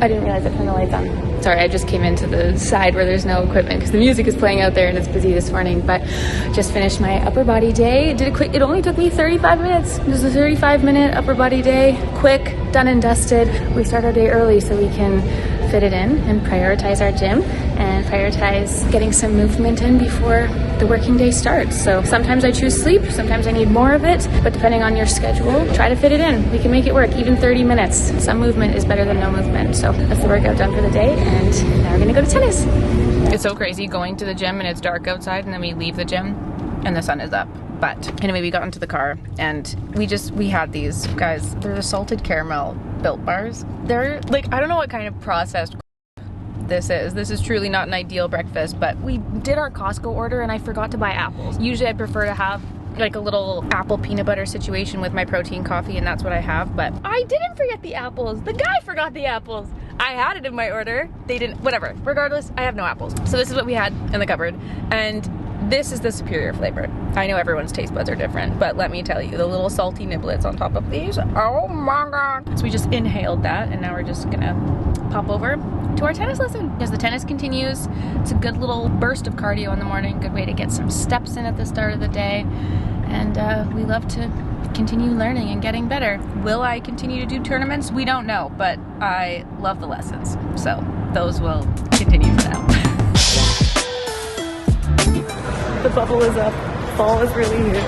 I didn't realize I turned the lights on. Sorry, I just came into the side where there's no equipment because the music is playing out there and it's busy this morning. But just finished my upper body day. It only took me 35 minutes. It was a 35-minute upper body day. Quick, done and dusted. We start our day early so we can fit it in and prioritize our gym and prioritize getting some movement in before the working day starts. So sometimes I choose sleep, sometimes I need more of it, but depending on your schedule, try to fit it in. We can make it work, even 30 minutes. Some movement is better than no movement. So that's the workout done for the day, and now we're gonna go to tennis. It's so crazy going to the gym and it's dark outside, and then we leave the gym and the sun is up. But anyway, we got into the car and we had these, guys, they're the salted caramel Built bars. They're like, I don't know what kind of processed this is. This is truly not an ideal breakfast, but we did our Costco order and I forgot to buy apples. Usually I prefer to have like a little apple peanut butter situation with my protein coffee, and that's what I have, but I didn't forget the apples. The guy forgot the apples. I had it in my order. They didn't, whatever. Regardless, I have no apples. So this is what we had in the cupboard, and this is the superior flavor. I know everyone's taste buds are different, but let me tell you, the little salty niblets on top of these, oh my god. So we just inhaled that, and now we're just gonna pop over to our tennis lesson because the tennis continues. It's a good little burst of cardio in the morning, good way to get some steps in at the start of the day, and we love to continue learning and getting better. Will I continue to do tournaments? We don't know, but I love the lessons, so those will continue for now. The bubble is up. Fall is really here.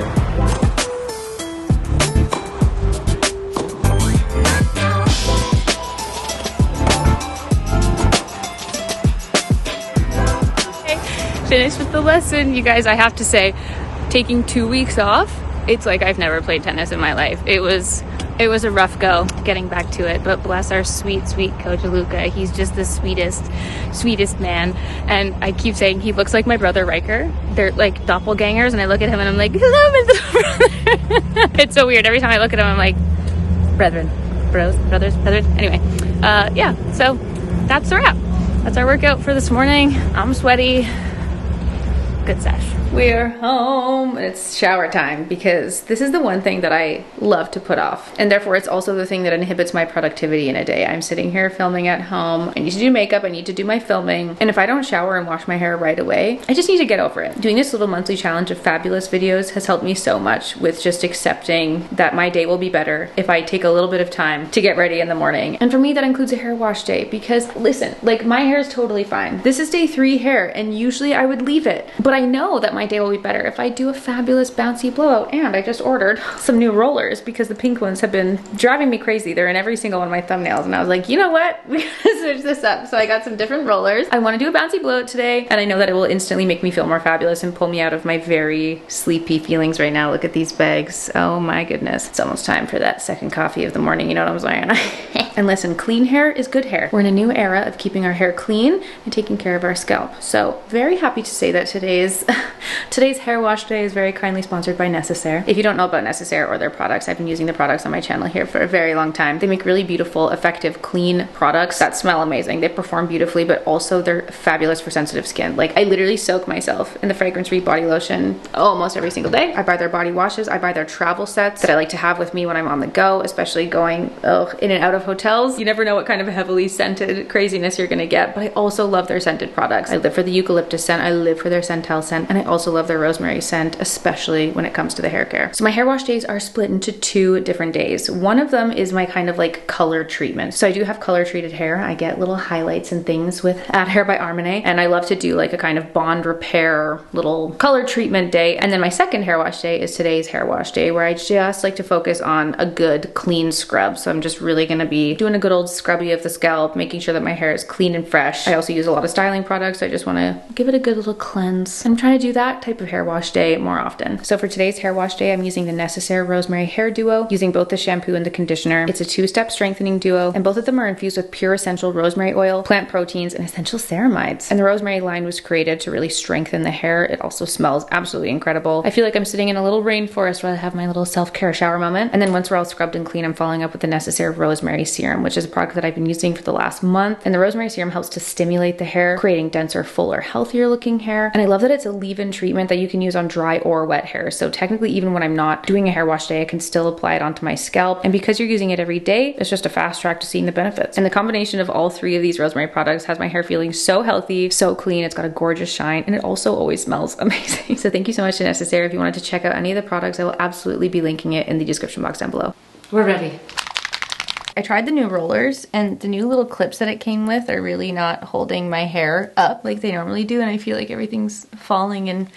Finished with the lesson. You guys, I have to say, taking 2 weeks off, it's like I've never played tennis in my life. It was a rough go getting back to it, but bless our sweet coach Luca. He's just the sweetest man, and I keep saying he looks like my brother Riker. They're like doppelgangers, and I look at him and I'm like, hello, Mr. Brother. It's so weird. Every time I look at him, I'm like, brethren, brothers. Anyway, yeah, so that's the wrap. That's our workout for this morning. I'm sweaty. Good sesh. We're home and it's shower time because this is the one thing that I love to put off, and therefore it's also the thing that inhibits my productivity in a day. I'm sitting here filming at home. I need to do makeup, I need to do my filming, and if I don't shower and wash my hair right away, I just need to get over it. Doing this little monthly challenge of fabulous videos has helped me so much with just accepting that my day will be better if I take a little bit of time to get ready in the morning. And for me, that includes a hair wash day because listen, like my hair is totally fine. This is day 3 hair, and usually I would leave it, but I know that my day will be better if I do a fabulous bouncy blowout. And I just ordered some new rollers because the pink ones have been driving me crazy. They're in every single one of my thumbnails, and I was like, you know what, we gotta switch this up. So I got some different rollers. I want to do a bouncy blowout today, and I know that it will instantly make me feel more fabulous and pull me out of my very sleepy feelings right now. Look at these bags. Oh my goodness, it's almost time for that second coffee of the morning, you know what I'm saying? And listen, clean hair is good hair. We're in a new era of keeping our hair clean and taking care of our scalp. So very happy to say that today's hair wash day is very kindly sponsored by Necessaire. If you don't know about Necessaire or their products, I've been using the products on my channel here for a very long time. They make really beautiful, effective, clean products that smell amazing. They perform beautifully, but also they're fabulous for sensitive skin. Like I literally soak myself in the fragrance-free body lotion almost every single day. I buy their body washes. I buy their travel sets that I like to have with me when I'm on the go, especially going in and out of hotels. You never know what kind of heavily scented craziness you're gonna get, but I also love their scented products. I live for the eucalyptus scent. I live for their Centel scent, and I also love their rosemary scent, especially when it comes to the hair care. So my hair wash days are split into 2 different days. One of them is my kind of like color treatment. So I do have color treated hair. I get little highlights and things with Add Hair by Armane, and I love to do like a kind of bond repair little color treatment day. And then my second hair wash day is today's hair wash day, where I just like to focus on a good clean scrub. So I'm just really gonna be doing a good old scrubby of the scalp, making sure that my hair is clean and fresh. I also use a lot of styling products. I just want to give it a good little cleanse. I'm trying to do that type of hair wash day more often. So for today's hair wash day, I'm using the Necessaire Rosemary Hair Duo, using both the shampoo and the conditioner. It's a 2-step strengthening duo, and both of them are infused with pure essential rosemary oil, plant proteins, and essential ceramides. And the rosemary line was created to really strengthen the hair. It also smells absolutely incredible. I feel like I'm sitting in a little rainforest where I have my little self-care shower moment. And then once we're all scrubbed and clean, I'm following up with the Necessaire Rosemary Serum, which is a product that I've been using for the last month. And the rosemary serum helps to stimulate the hair, creating denser, fuller, healthier looking hair. And I love that it's a leave-in treatment that you can use on dry or wet hair. So technically, even when I'm not doing a hair wash day, I can still apply it onto my scalp. And because you're using it every day, it's just a fast track to seeing the benefits. And the combination of all three of these rosemary products has my hair feeling so healthy, so clean. It's got a gorgeous shine, and it also always smells amazing. So thank you so much to Necessaire. If you wanted to check out any of the products, I will absolutely be linking it in the description box down below. We're ready. I tried the new rollers, and the new little clips that it came with are really not holding my hair up like they normally do, and I feel like everything's falling and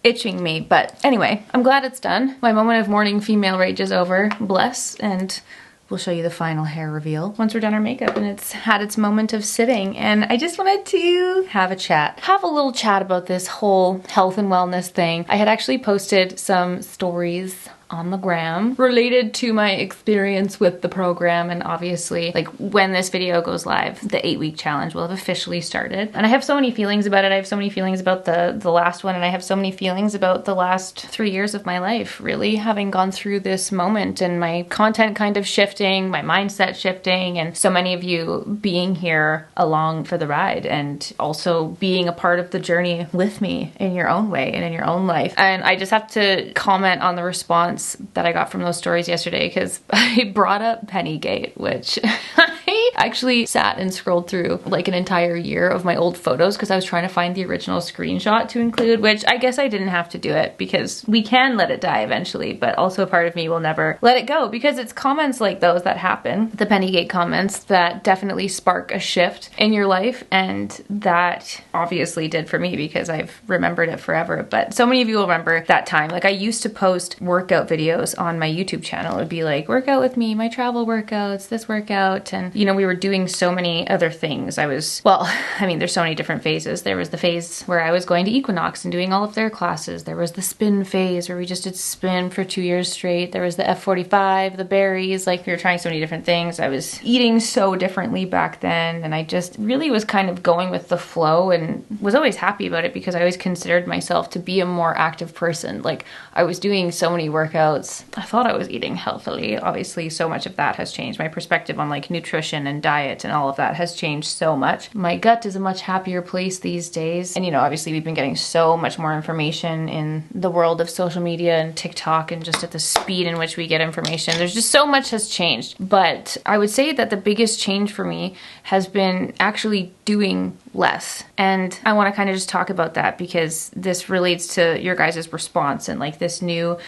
itching me. But anyway, I'm glad it's done. My moment of morning female rage is over, bless, and we'll show you the final hair reveal once we're done our makeup and it's had its moment of sitting. And I just wanted to have a little chat about this whole health and wellness thing. I had actually posted some stories on the gram related to my experience with the program, and obviously, like, when this video goes live, the 8-week challenge will have officially started. And I have so many feelings about it. I have so many feelings about the last one, and I have so many feelings about the last 3 years of my life, really, having gone through this moment and my content kind of shifting, my mindset shifting, and so many of you being here along for the ride and also being a part of the journey with me in your own way and in your own life. And I just have to comment on the response that I got from those stories yesterday, because I brought up Pennygate, which I actually sat and scrolled through like an entire year of my old photos because I was trying to find the original screenshot to include, which I guess I didn't have to do it because we can let it die eventually, but also a part of me will never let it go, because it's comments like those that happen, the Pennygate comments, that definitely spark a shift in your life, and that obviously did for me because I've remembered it forever. But so many of you will remember that time. Like, I used to post workout videos on my YouTube channel. It would be like, workout with me, my travel workouts, this workout, and you know, we were doing so many other things. There's so many different phases. There was the phase where I was going to Equinox and doing all of their classes. There was the spin phase where we just did spin for 2 years straight. There was the F45, the berries, like we were trying so many different things. I was eating so differently back then, and I just really was kind of going with the flow and was always happy about it because I always considered myself to be a more active person. Like, I was doing so many workouts. I thought I was eating healthily. Obviously, so much of that has changed. My perspective on like nutrition and diet and all of that has changed so much. My gut is a much happier place these days. And you know, obviously we've been getting so much more information in the world of social media and TikTok, and just at the speed in which we get information. There's just so much has changed. But I would say that the biggest change for me has been actually doing less. And I want to kind of just talk about that because this relates to your guys' response and like this new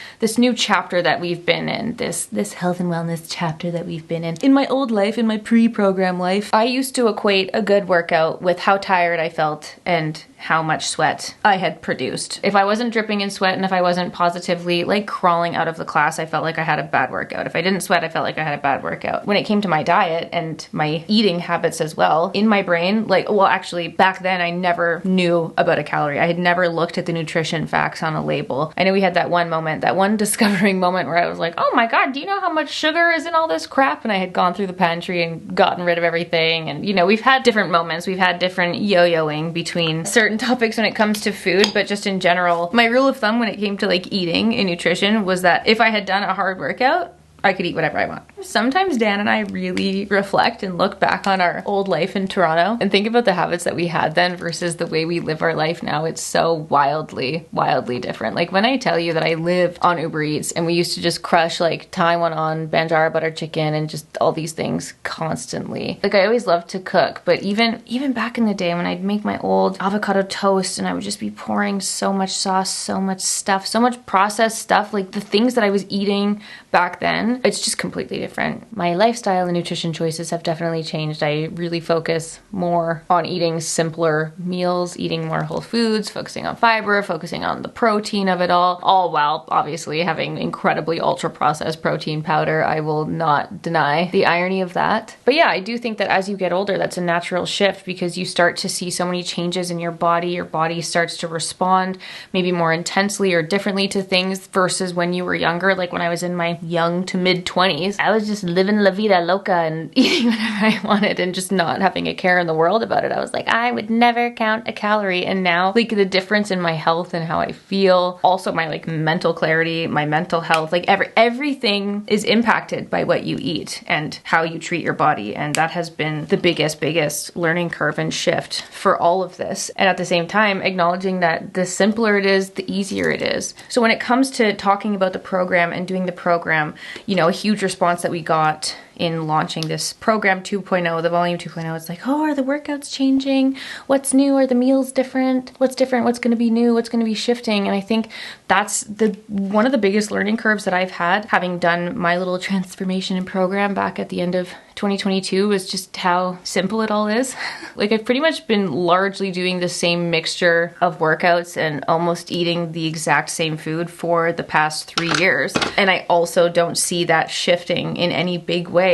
chapter that we've been in, this health and wellness chapter that we've been in. In my old life, in my pre-program life, I used to equate a good workout with how tired I felt and how much sweat I had produced. If I wasn't dripping in sweat and if I wasn't positively like crawling out of the class, I felt like I had a bad workout. If I didn't sweat, I felt like I had a bad workout. When it came to my diet and my eating habits as well, in my brain, actually back then I never knew about a calorie. I had never looked at the nutrition facts on a label. I know we had that one moment, that one discovering moment where I was like, oh my God, do you know how much sugar is in all this crap? And I had gone through the pantry and gotten rid of everything. And you know, we've had different moments. We've had different yo-yoing between certain topics when it comes to food, but just in general, my rule of thumb when it came to like eating and nutrition was that if I had done a hard workout, I could eat whatever I want. Sometimes Dan and I really reflect and look back on our old life in Toronto and think about the habits that we had then versus the way we live our life now. It's so wildly, wildly different. Like when I tell you that I lived on Uber Eats and we used to just crush like Taiwan Banjara butter chicken and just all these things constantly. Like I always loved to cook, but even back in the day when I'd make my old avocado toast and I would just be pouring so much sauce, so much stuff, so much processed stuff, like the things that I was eating back then, it's just completely different. My lifestyle and nutrition choices have definitely changed. I really focus more on eating simpler meals, eating more whole foods, focusing on fiber, focusing on the protein of it all while obviously having incredibly ultra processed protein powder. I will not deny the irony of that. But yeah, I do think that as you get older, that's a natural shift because you start to see so many changes in your body. Your body starts to respond maybe more intensely or differently to things versus when you were younger. Like when I was in my young to mid 20s, I was just living la vida loca and eating whatever I wanted and just not having a care in the world about it. I was like, I would never count a calorie. And now like the difference in my health and how I feel, also my like mental clarity, my mental health, like everything is impacted by what you eat and how you treat your body. And that has been the biggest learning curve and shift for all of this. And at the same time, acknowledging that the simpler it is, the easier it is. So when it comes to talking about the program and doing the program, you know, a huge response that we got in launching this program 2.0, the volume 2.0, it's like, oh, are the workouts changing? What's new? Are the meals different? What's different? What's going to be new? What's going to be shifting? And I think that's one of the biggest learning curves that I've had, having done my little transformation and program back at the end of 2022, was just how simple it all is. Like I've pretty much been largely doing the same mixture of workouts and almost eating the exact same food for the past 3 years. And I also don't see that shifting in any big way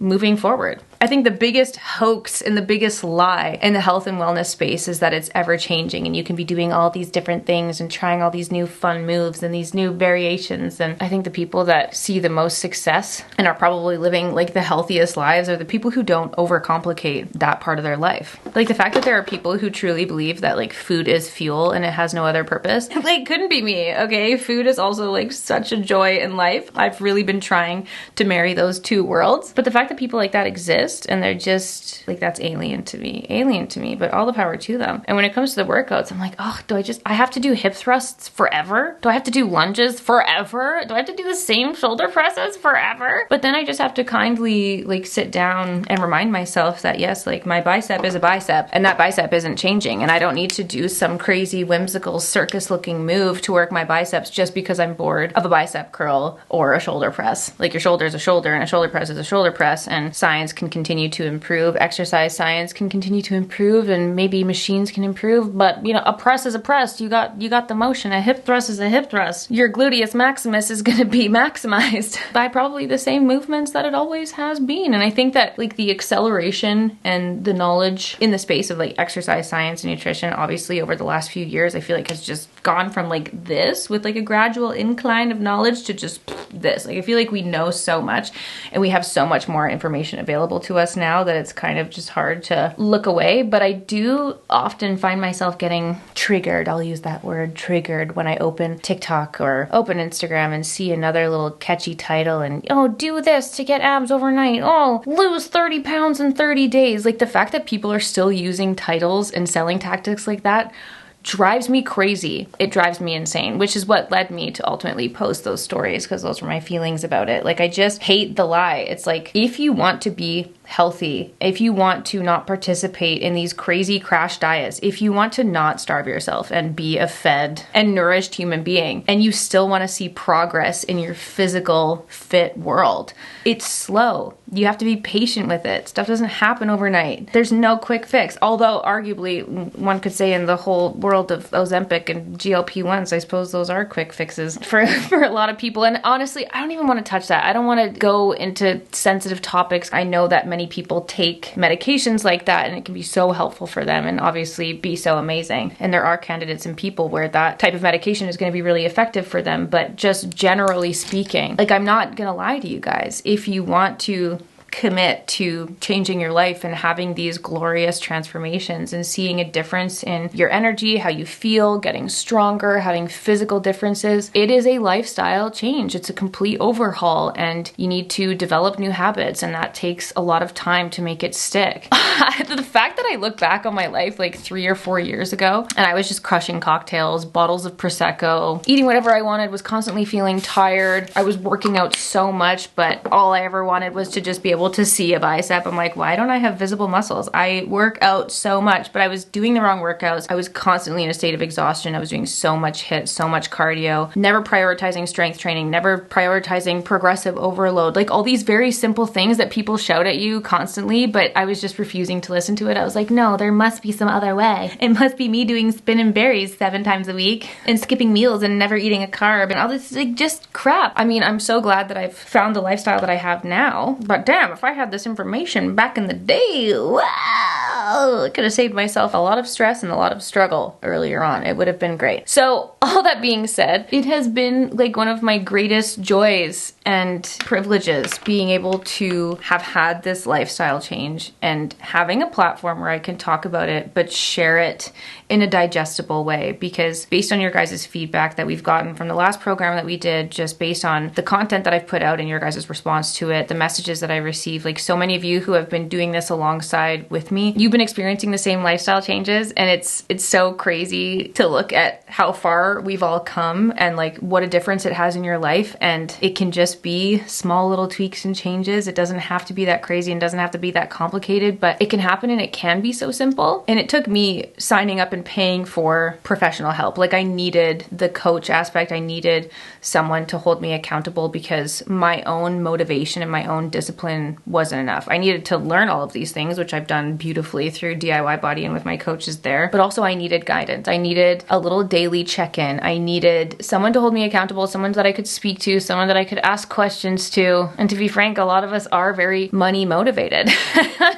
moving forward. I think the biggest hoax and the biggest lie in the health and wellness space is that it's ever changing and you can be doing all these different things and trying all these new fun moves and these new variations. And I think the people that see the most success and are probably living like the healthiest lives are the people who don't overcomplicate that part of their life. Like the fact that there are people who truly believe that like food is fuel and it has no other purpose, like couldn't be me, okay? Food is also like such a joy in life. I've really been trying to marry those two worlds. But the fact that people like that exist and they're just like, that's alien to me, but all the power to them. And when it comes to the workouts, I'm like, oh, I have to do hip thrusts forever? Do I have to do lunges forever? Do I have to do the same shoulder presses forever? But then I just have to kindly like sit down and remind myself that yes, like my bicep is a bicep and that bicep isn't changing. And I don't need to do some crazy whimsical circus looking move to work my biceps just because I'm bored of a bicep curl or a shoulder press. Like your shoulder is a shoulder and a shoulder press is a shoulder press, and science can continue to improve, exercise science can continue to improve, and maybe machines can improve, but you know, a press is a press. You got the motion. A hip thrust is a hip thrust. Your gluteus maximus is going to be maximized by probably the same movements that it always has been. And I think that like the acceleration and the knowledge in the space of like exercise science and nutrition, obviously over the last few years, I feel like has just gone from like this with like a gradual incline of knowledge to just this. Like I feel like we know so much and we have so much more information available to us now that it's kind of just hard to look away. But I do often find myself getting triggered, I'll use that word, triggered, when I open TikTok or open Instagram and see another little catchy title and, oh, do this to get abs overnight. Oh, lose 30 pounds in 30 days. Like the fact that people are still using titles and selling tactics like that drives me crazy. It drives me insane, which is what led me to ultimately post those stories, because those were my feelings about it. Like I just hate the lie. It's like, if you want to be healthy, if you want to not participate in these crazy crash diets, if you want to not starve yourself and be a fed and nourished human being, and you still want to see progress in your physical fit world, it's slow. You have to be patient with it. Stuff doesn't happen overnight. There's no quick fix. Although arguably one could say in the whole world of Ozempic and GLP-1s, I suppose those are quick fixes for a lot of people. And honestly, I don't even want to touch that. I don't want to go into sensitive topics. I know that many people take medications like that and it can be so helpful for them and obviously be so amazing. And there are candidates and people where that type of medication is going to be really effective for them. But just generally speaking, like I'm not going to lie to you guys. If you want to commit to changing your life and having these glorious transformations and seeing a difference in your energy, how you feel, getting stronger, having physical differences, it is a lifestyle change. It's a complete overhaul and you need to develop new habits, and that takes a lot of time to make it stick. The fact that I look back on my life like 3 or 4 years ago and I was just crushing cocktails, bottles of Prosecco, eating whatever I wanted, was constantly feeling tired. I was working out so much, but all I ever wanted was to just be able to see a bicep. I'm like, why don't I have visible muscles? I work out so much, but I was doing the wrong workouts. I was constantly in a state of exhaustion. I was doing so much HIIT, so much cardio, never prioritizing strength training, never prioritizing progressive overload, like all these very simple things that people shout at you constantly, but I was just refusing to listen to it. I was like, no, there must be some other way. It must be me doing spin and berries 7 times a week and skipping meals and never eating a carb and all this like just crap. I mean, I'm so glad that I've found the lifestyle that I have now, but damn, if I had this information back in the day, wow. oh, I could have saved myself a lot of stress and a lot of struggle earlier on. It would have been great. So all that being said, it has been like one of my greatest joys and privileges being able to have had this lifestyle change and having a platform where I can talk about it, but share it in a digestible way. Because based on your guys' feedback that we've gotten from the last program that we did, just based on the content that I've put out and your guys' response to it, the messages that I received, like so many of you who have been doing this alongside with me, you've been experiencing the same lifestyle changes, and it's so crazy to look at how far we've all come and like what a difference it has in your life. And it can just be small little tweaks and changes. It doesn't have to be that crazy and doesn't have to be that complicated, but it can happen and it can be so simple. And it took me signing up and paying for professional help. Like I needed the coach aspect. I needed someone to hold me accountable because my own motivation and my own discipline wasn't enough. I needed to learn all of these things, which I've done beautifully through DIY Body and with my coaches there. But also I needed guidance. I needed a little daily check-in. I needed someone to hold me accountable, someone that I could speak to, someone that I could ask questions to. And to be frank, a lot of us are very money motivated.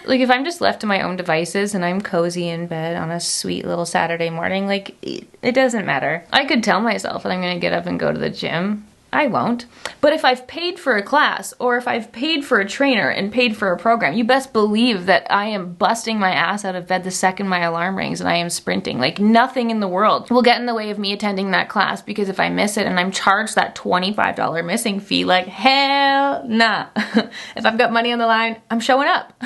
Like if I'm just left to my own devices and I'm cozy in bed on a sweet little Saturday morning, like it doesn't matter. I could tell myself that I'm gonna get up and go to the gym. I won't. But if I've paid for a class or if I've paid for a trainer and paid for a program, you best believe that I am busting my ass out of bed the second my alarm rings and I am sprinting. Like nothing in the world will get in the way of me attending that class, because if I miss it and I'm charged that $25 missing fee, like hell nah. If I've got money on the line, I'm showing up.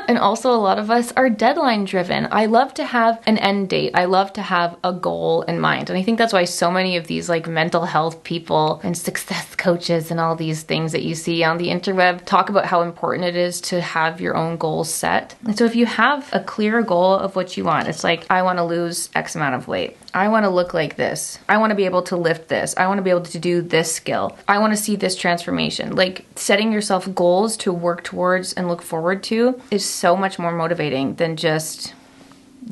And also a lot of us are deadline driven. I love to have an end date. I love to have a goal in mind. And I think that's why so many of these like mental health people and success coaches and all these things that you see on the interweb talk about how important it is to have your own goals set. And so if you have a clear goal of what you want, it's like, I want to lose X amount of weight. I want to look like this. I want to be able to lift this. I want to be able to do this skill. I want to see this transformation. Like setting yourself goals to work towards and look forward to is so much more motivating than just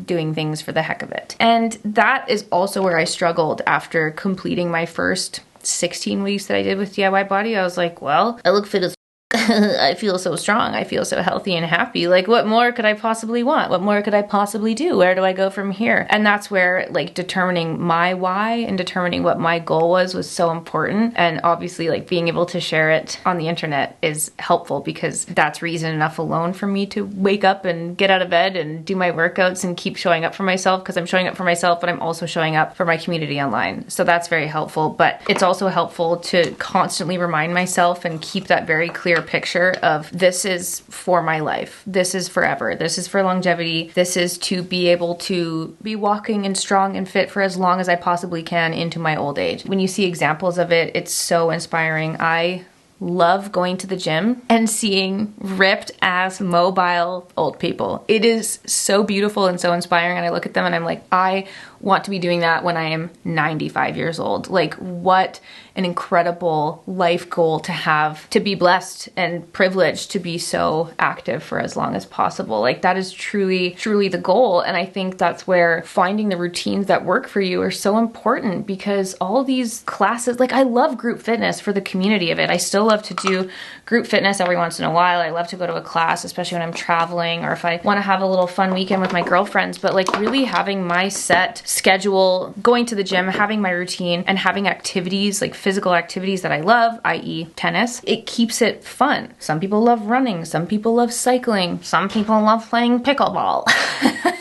doing things for the heck of it. And that is also where I struggled after completing my first 16 weeks that I did with DIY Body. I was like, well, I look fit as I feel so strong. I feel so healthy and happy. Like, what more could I possibly want? What more could I possibly do? Where do I go from here? And that's where like determining my why and determining what my goal was so important. And obviously like being able to share it on the internet is helpful, because that's reason enough alone for me to wake up and get out of bed and do my workouts and keep showing up for myself, because I'm showing up for myself, but I'm also showing up for my community online. So that's very helpful. But it's also helpful to constantly remind myself and keep that very clear picture of, this is for my life. This is forever. This is for longevity. This is to be able to be walking and strong and fit for as long as I possibly can into my old age. When you see examples of it, it's so inspiring. I love going to the gym and seeing ripped ass mobile old people. It is so beautiful and so inspiring, and I look at them and I'm like, I want to be doing that when I am 95 years old. Like, what an incredible life goal to have, to be blessed and privileged to be so active for as long as possible. Like, that is truly, truly the goal. And I think that's where finding the routines that work for you are so important, because all these classes, like, I love group fitness for the community of it. I still love to do group fitness every once in a while. I love to go to a class, especially when I'm traveling or if I want to have a little fun weekend with my girlfriends. But like, really having my set schedule, going to the gym, having my routine, and having activities, like physical activities that I love, i.e. tennis, it keeps it fun. Some people love running, some people love cycling, some people love playing pickleball.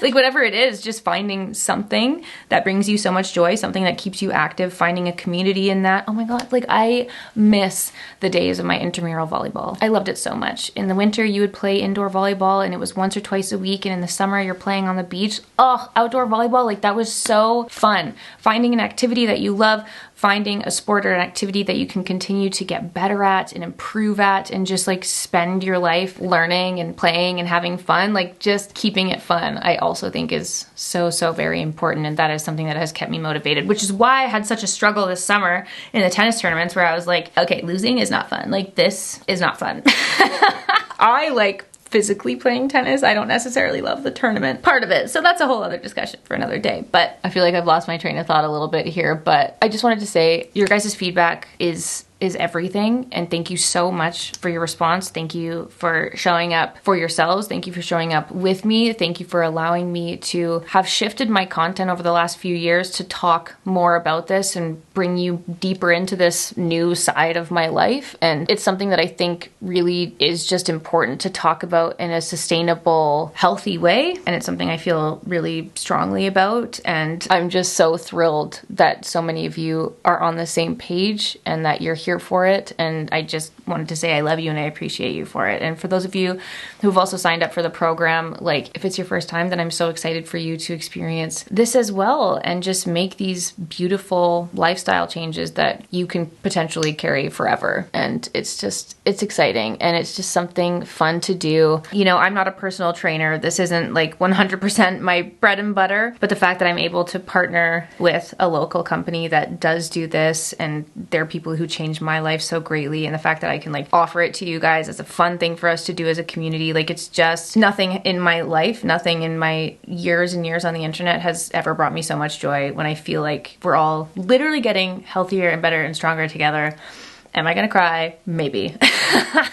Like, whatever it is, just finding something that brings you so much joy, something that keeps you active, finding a community in that. Oh my God, like, I miss the days of my intramural volleyball. I loved it so much. In the winter, you would play indoor volleyball and it was once or twice a week, and in the summer, you're playing on the beach. Oh, outdoor volleyball, like, that was so fun. Finding an activity that you love, finding a sport or an activity that you can continue to get better at and improve at, and just like spend your life learning and playing and having fun, like just keeping it fun, I also think is so, so very important. And that is something that has kept me motivated, which is why I had such a struggle this summer in the tennis tournaments, where I was like, okay, losing is not fun. Like, this is not fun. I like physically playing tennis. I don't necessarily love the tournament part of it. So that's a whole other discussion for another day. But I feel like I've lost my train of thought a little bit here. But I just wanted to say, your guys' feedback is is everything. And thank you so much for your response. Thank you for showing up for yourselves. Thank you for showing up with me. Thank you for allowing me to have shifted my content over the last few years to talk more about this and bring you deeper into this new side of my life. And it's something that I think really is just important to talk about in a sustainable, healthy way. And it's something I feel really strongly about. And I'm just so thrilled that so many of you are on the same page and that you're here for it. And I just wanted to say I love you and I appreciate you for it. And for those of you who've also signed up for the program, like if it's your first time, then I'm so excited for you to experience this as well and just make these beautiful lifestyle changes that you can potentially carry forever. And it's exciting and it's just something fun to do. You know, I'm not a personal trainer. This isn't like 100% my bread and butter, but the fact that I'm able to partner with a local company that does do this, and they're people who changed my life so greatly, and the fact that I can like offer it to you guys as a fun thing for us to do as a community, like it's just nothing in my life, nothing in my years and years on the internet has ever brought me so much joy when I feel like we're all literally getting healthier and better and stronger together. Am I gonna cry? Maybe.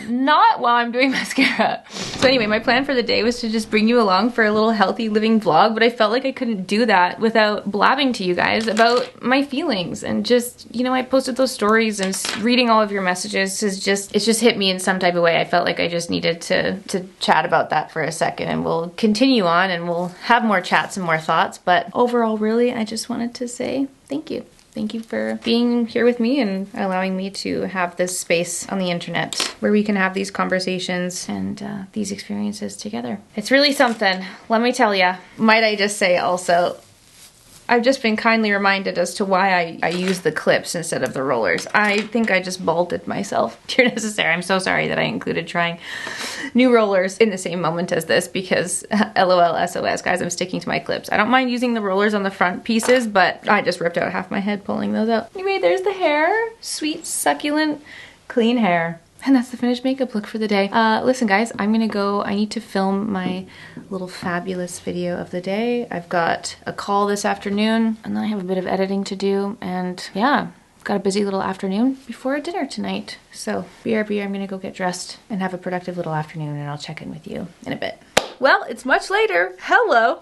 Not while I'm doing mascara. So anyway, my plan for the day was to just bring you along for a little healthy living vlog, but I felt like I couldn't do that without blabbing to you guys about my feelings. And just, you know, I posted those stories and reading all of your messages it's just hit me in some type of way. I felt like I just needed to chat about that for a second, and we'll continue on and we'll have more chats and more thoughts. But overall, really, I just wanted to say thank you. Thank you for being here with me and allowing me to have this space on the internet where we can have these conversations and these experiences together. It's really something, let me tell ya. Might I just say also, I've just been kindly reminded as to why I use the clips instead of the rollers. I think I just balded myself. Dear necessary, I'm so sorry that I included trying new rollers in the same moment as this because LOL SOS, guys, I'm sticking to my clips. I don't mind using the rollers on the front pieces, but I just ripped out half my head pulling those out. Anyway, there's the hair. Sweet, succulent, clean hair. And that's the finished makeup look for the day. Listen guys, I'm gonna go, I need to film my little fabulous video of the day. I've got a call this afternoon and then I have a bit of editing to do, and yeah, got a busy little afternoon before dinner tonight. So BRB, I'm gonna go get dressed and have a productive little afternoon, and I'll check in with you in a bit. Well, it's much later. Hello.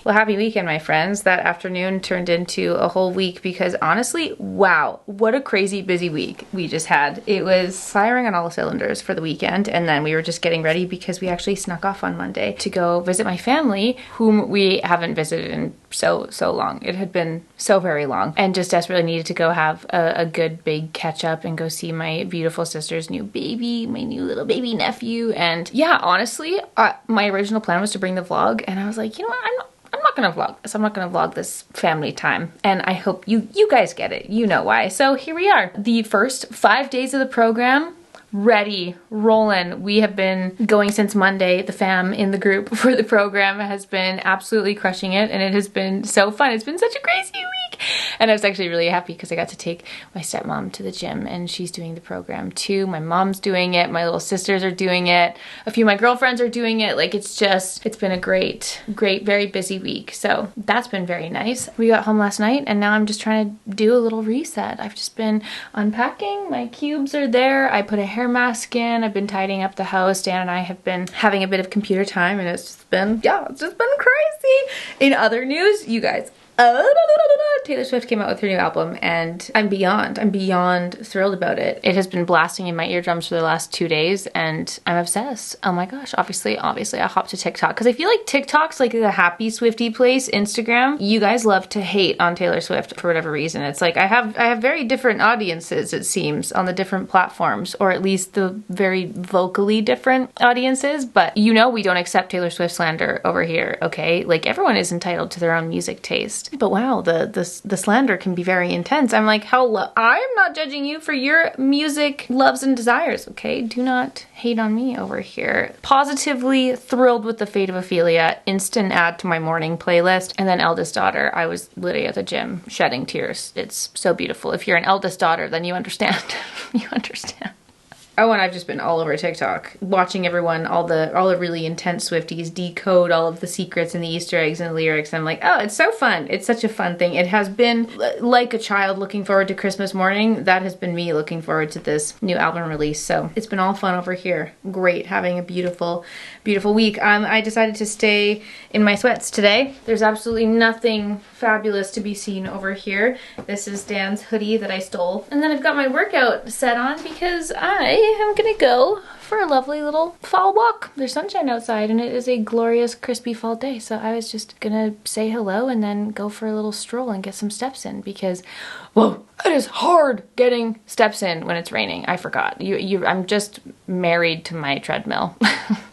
Well, happy weekend, my friends. That afternoon turned into a whole week because honestly, wow, what a crazy busy week we just had. It was firing on all cylinders for the weekend, and then we were just getting ready because we actually snuck off on Monday to go visit my family, whom we haven't visited in so long. It had been so very long, and just desperately needed to go have a good big catch up and go see my beautiful sister's new baby, my new little baby nephew. And yeah, honestly, my original plan was to bring the vlog, and I was like, you know what, I'm not gonna vlog this. I'm not gonna vlog this family time. And I hope you guys get it. You know why. So here we are. The first 5 days of the program, ready, rolling. We have been going since Monday. The fam in the group for the program has been absolutely crushing it, and it has been so fun. It's been such a crazy week. And I was actually really happy because I got to take my stepmom to the gym, and she's doing the program too. My mom's doing it. My little sisters are doing it. A few of my girlfriends are doing it. Like, it's been a great, very busy week. So that's been very nice. We got home last night, and now I'm just trying to do a little reset. I've just been unpacking. My cubes are there. I put a hair mask in. I've been tidying up the house. Dan and I have been having a bit of computer time, and it's just been crazy. In other news, you guys, Taylor Swift came out with her new album, and I'm beyond thrilled about it. It has been blasting in my eardrums for the last 2 days, and I'm obsessed. Oh my gosh. Obviously I hopped to TikTok because I feel like TikTok's like the happy Swiftie place. Instagram, you guys love to hate on Taylor Swift for whatever reason. It's like I have very different audiences, it seems, on the different platforms, or at least the very vocally different audiences. But you know, we don't accept Taylor Swift slander over here, okay? Like, everyone is entitled to their own music taste. But wow, the slander can be very intense. I'm like, I'm not judging you for your music loves and desires, okay? Do not hate on me over here. Positively thrilled with the fate of Ophelia. Instant add to my morning playlist. And then eldest daughter, I was literally at the gym shedding tears. It's so beautiful. If you're an eldest daughter, then you understand. You understand. Oh, and I've just been all over TikTok, watching everyone, all the really intense Swifties decode all of the secrets and the Easter eggs and the lyrics. I'm like, oh, it's so fun. It's such a fun thing. It has been like a child looking forward to Christmas morning. That has been me looking forward to this new album release. So it's been all fun over here. Great, having a beautiful, beautiful week. I decided to stay in my sweats today. There's absolutely nothing fabulous to be seen over here. This is Dan's hoodie that I stole. And then I've got my workout set on because I am gonna go for a lovely little fall walk. There's sunshine outside and it is a glorious crispy fall day, so I was just gonna say hello and then go for a little stroll and get some steps in because, whoa, it is hard getting steps in when it's raining. I forgot. I'm just married to my treadmill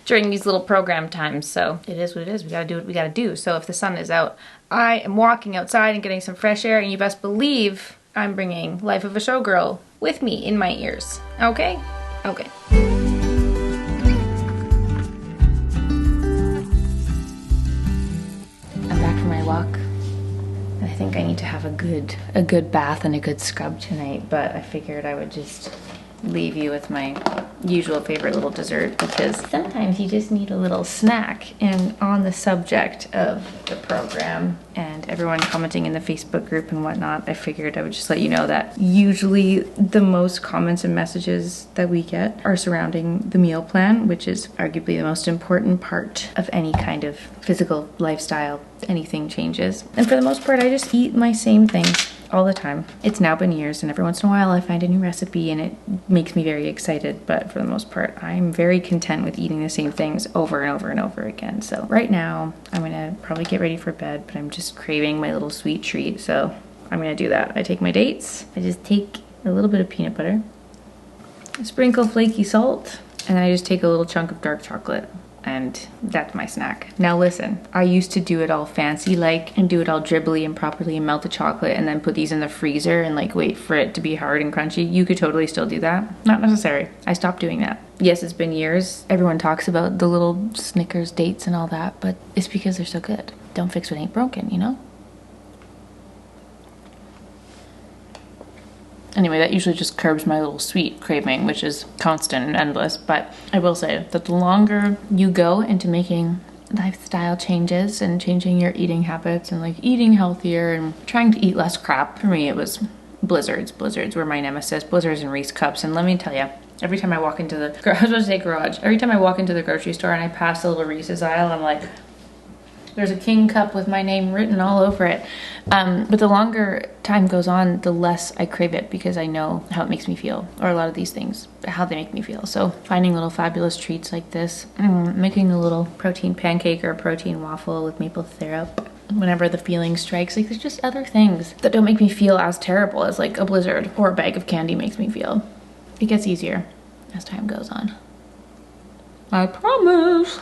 during these little program times, so it is what it is. We gotta do what we gotta do. So if the sun is out, I am walking outside and getting some fresh air, and you best believe I'm bringing Life of a Showgirl with me in my ears. Okay? Okay. I'm back from my walk. And I think I need to have a good bath and a good scrub tonight, but I figured I would just leave you with my usual favorite little dessert because sometimes you just need a little snack. And on the subject of the program and everyone commenting in the Facebook group and whatnot, I figured I would just let you know that usually the most comments and messages that we get are surrounding the meal plan, which is arguably the most important part of any kind of physical lifestyle. Anything changes. And for the most part, I just eat my same things all the time. It's now been years, and every once in a while I find a new recipe and it makes me very excited, but for the most part I'm very content with eating the same things over and over and over again. So right now I'm gonna probably get ready for bed, but I'm just craving my little sweet treat, so I'm gonna do that. I take my dates, I just take a little bit of peanut butter, sprinkle flaky salt, and then I just take a little chunk of dark chocolate. And that's my snack. Now listen, I used to do it all fancy like and do it all dribbly and properly and melt the chocolate and then put these in the freezer and like wait for it to be hard and crunchy. You could totally still do that. Not necessary. I stopped doing that. Yes, it's been years. Everyone talks about the little Snickers dates and all that, but it's because they're so good. Don't fix what ain't broken, you know? Anyway, that usually just curbs my little sweet craving, which is constant and endless. But I will say that the longer you go into making lifestyle changes and changing your eating habits and like eating healthier and trying to eat less crap, for me it was blizzards. Blizzards were my nemesis. Blizzards and Reese cups. And let me tell you, every time I walk into the garage, every time I walk into the grocery store and I pass the little Reese's aisle, I'm like, there's a king cup with my name written all over it. But the longer time goes on, the less I crave it because I know how it makes me feel, or a lot of these things, how they make me feel. So finding little fabulous treats like this, making a little protein pancake or a protein waffle with maple syrup, whenever the feeling strikes, like there's just other things that don't make me feel as terrible as like a blizzard or a bag of candy makes me feel. It gets easier as time goes on. I promise.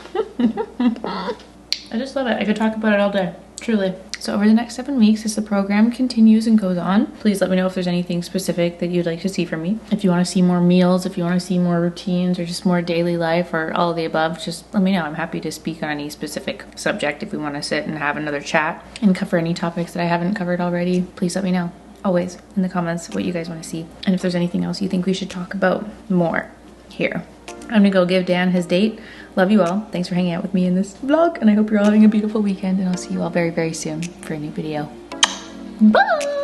I just love it. I could talk about it all day, truly. So over the next 7 weeks, as the program continues and goes on, please let me know if there's anything specific that you'd like to see from me. If you want to see more meals, if you want to see more routines, or just more daily life, or all of the above, just let me know. I'm happy to speak on any specific subject. If we want to sit and have another chat and cover any topics that I haven't covered already, please let me know. Always in the comments what you guys want to see. And if there's anything else you think we should talk about more here. I'm gonna go give Dan his date. Love you all. Thanks for hanging out with me in this vlog, and I hope you're all having a beautiful weekend, and I'll see you all very, very soon for a new video. Bye!